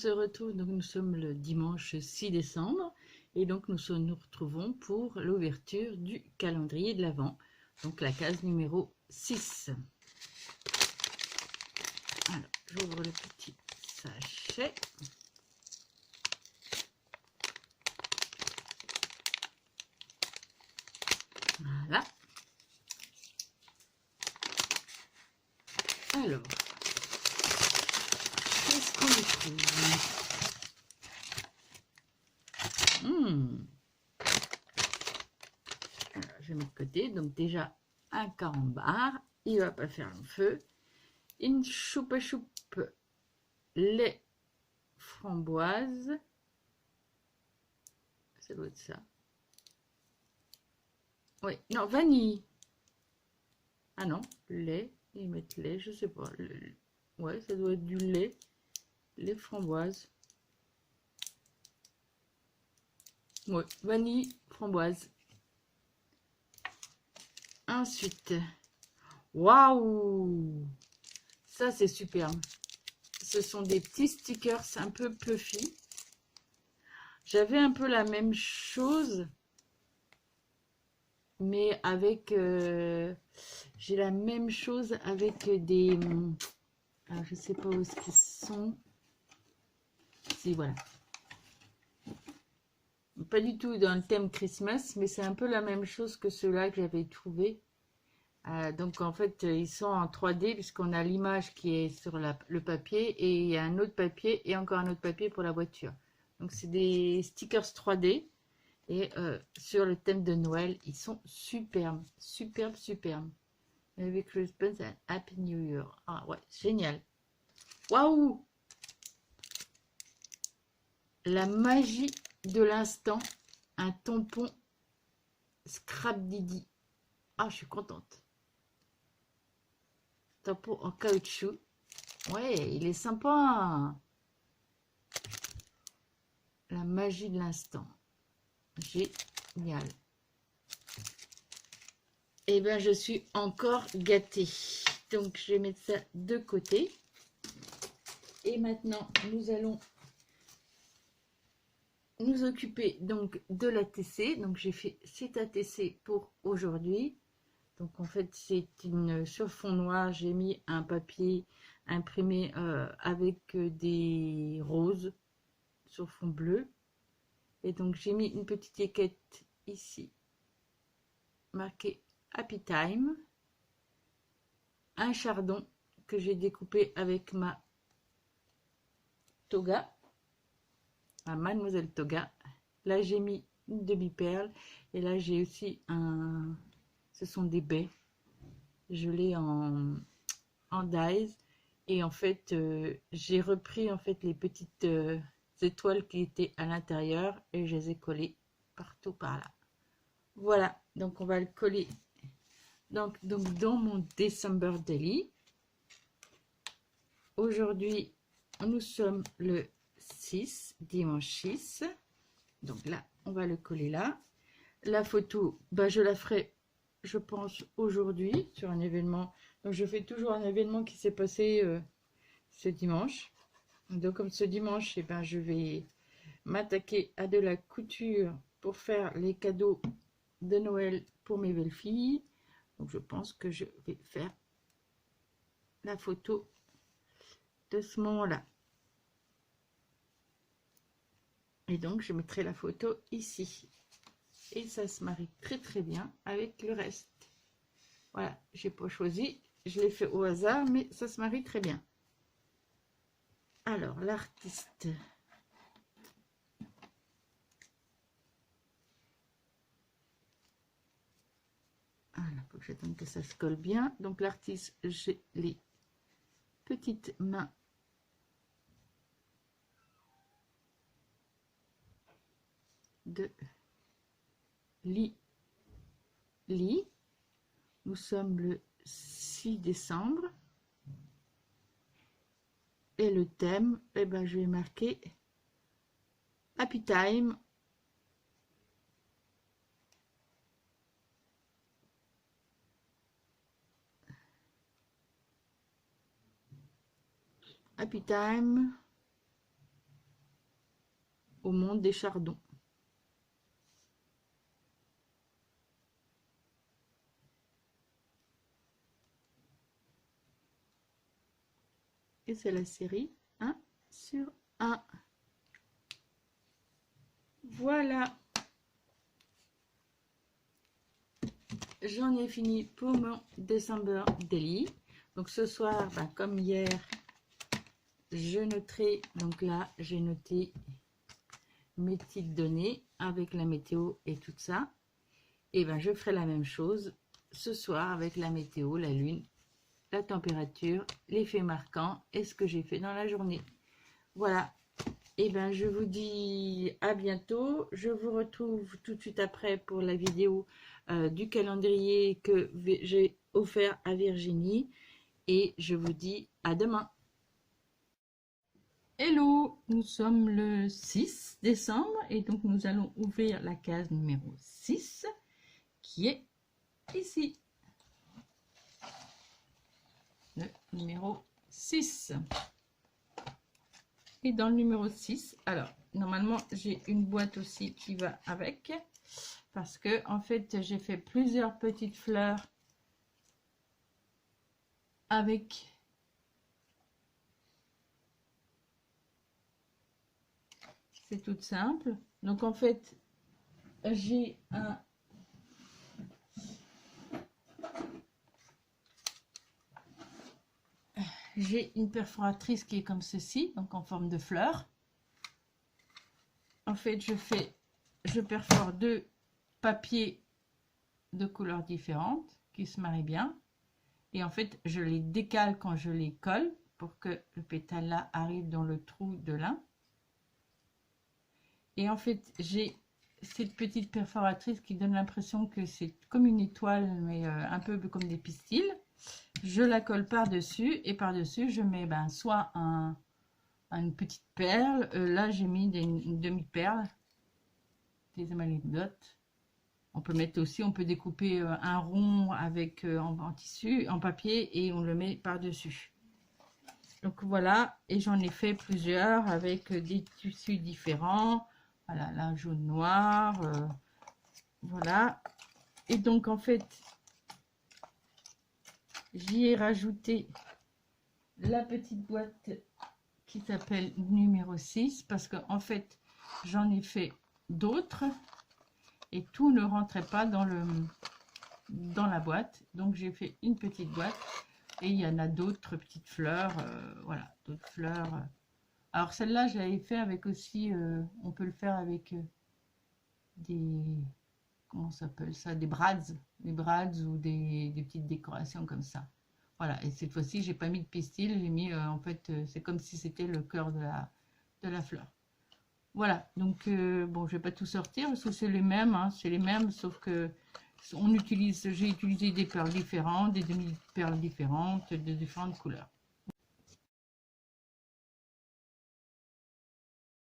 se retrouve, donc nous sommes le dimanche 6 décembre et donc nous retrouvons pour l'ouverture du calendrier de l'Avent, donc la case numéro 6. Alors, j'ouvre le petit sachet. Voilà. Alors, qu'est-ce qu'on y trouve? Alors, je vais mettre de côté. Donc déjà, un carambar. Il va pas faire long feu. Une choupe à choupe lait framboise. Ça doit être ça. Oui, non, vanille. Ah non, lait. Ils mettent lait, je sais pas. Ouais, ça doit être du lait. Lait framboise. Ouais, vanille, framboise. Ensuite, waouh! Ça, c'est superbe. Ce sont des petits stickers un peu puffy. J'avais un peu la même chose, mais avec... j'ai la même chose avec des... Alors, je sais pas où est-ce qu'ils sont. Si, voilà. Pas du tout dans le thème Christmas, mais c'est un peu la même chose que ceux-là que j'avais trouvé. Donc en fait, ils sont en 3D puisqu'on a l'image qui est sur le papier et il y a un autre papier et encore un autre papier pour la voiture. Donc c'est des stickers 3D et sur le thème de Noël, ils sont superbes, superbes, superbes. Merry Christmas and Happy New Year. Ah ouais, génial. Waouh! La magie de l'instant, un tampon Scrap Didi. Ah, je suis contente. Tampon en caoutchouc. Ouais, il est sympa. La magie de l'instant. Génial. Et bien, je suis encore gâtée. Donc, je vais mettre ça de côté. Et maintenant, nous allons nous occuper donc de l'ATC. Donc, j'ai fait cet ATC pour aujourd'hui. Donc, en fait, c'est une sur fond noir. J'ai mis un papier imprimé avec des roses sur fond bleu. Et donc, j'ai mis une petite étiquette ici, marquée Happy Time. Un chardon que j'ai découpé avec ma toga, ma Mademoiselle Toga. Là, j'ai mis une demi-perle. Et là, j'ai aussi un... Ce sont des baies. Je l'ai en dies. Et en fait, j'ai repris en fait les petites étoiles qui étaient à l'intérieur et je les ai collées partout par là. Voilà, donc on va le coller donc dans mon December Daily. Aujourd'hui, nous sommes le 6, dimanche 6. Donc là, on va le coller là. La photo, bah, je la ferai, je pense, aujourd'hui sur un événement. Donc je fais toujours un événement qui s'est passé ce dimanche. Donc comme ce dimanche, eh ben, je vais m'attaquer à de la couture pour faire les cadeaux de Noël pour mes belles-filles. Donc je pense que je vais faire la photo de ce moment-là. Et donc je mettrai la photo ici. Et ça se marie très très bien avec le reste. Voilà, j'ai pas choisi, je l'ai fait au hasard, mais ça se marie très bien. Alors, l'artiste. Voilà, faut que j'attende que ça se colle bien. Donc l'artiste, j'ai les petites mains de Li. Nous sommes le 6 décembre. Et le thème, eh ben, je vais marquer Happy Time. Happy Time. au monde des chardons. Et c'est la série 1 sur 1. Voilà. J'en ai fini pour mon December Daily. Donc ce soir, ben, comme hier, je noterai. Donc là, j'ai noté mes petites données avec la météo et tout ça. Et ben je ferai la même chose ce soir avec la météo, la lune, la température, les faits marquants et ce que j'ai fait dans la journée. Voilà. Et ben je vous dis à bientôt. Je vous retrouve tout de suite après pour la vidéo du calendrier que j'ai offert à Virginie. Et je vous dis à demain. Hello, nous sommes le 6 décembre et donc nous allons ouvrir la case numéro 6 qui est ici. Le numéro 6. Et dans le numéro 6, alors normalement j'ai une boîte aussi qui va avec, parce que en fait j'ai fait plusieurs petites fleurs avec c'est tout simple. Donc en fait j'ai une perforatrice qui est comme ceci, donc en forme de fleur. En fait, je perfore deux papiers de couleurs différentes qui se marient bien. Et en fait, je les décale quand je les colle pour que le pétale là arrive dans le trou de l'un. Et en fait, j'ai cette petite perforatrice qui donne l'impression que c'est comme une étoile, mais un peu comme des pistils. Je la colle par-dessus et par-dessus, je mets soit une petite perle. Là, j'ai mis une demi-perle, des émaillotes. On peut mettre aussi, on peut découper un rond avec en tissu, en papier et on le met par-dessus. Donc voilà, et j'en ai fait plusieurs avec des tissus différents. Voilà, là, jaune noir. Voilà. Et donc en fait, j'y ai rajouté la petite boîte qui s'appelle numéro 6 parce que en fait j'en ai fait d'autres et tout ne rentrait pas dans la boîte, donc j'ai fait une petite boîte et il y en a d'autres petites fleurs, voilà, d'autres fleurs. Alors celle-là je l'avais fait avec aussi, on peut le faire avec des, comment ça s'appelle ça, des brads ou des petites décorations comme ça. Voilà, et cette fois-ci, j'ai pas mis de pistil, j'ai mis, en fait, c'est comme si c'était le cœur de la fleur. Voilà, donc, bon, je vais pas tout sortir parce que c'est les mêmes, hein, c'est les mêmes, sauf que j'ai utilisé des perles différentes, des demi-perles différentes, de différentes couleurs.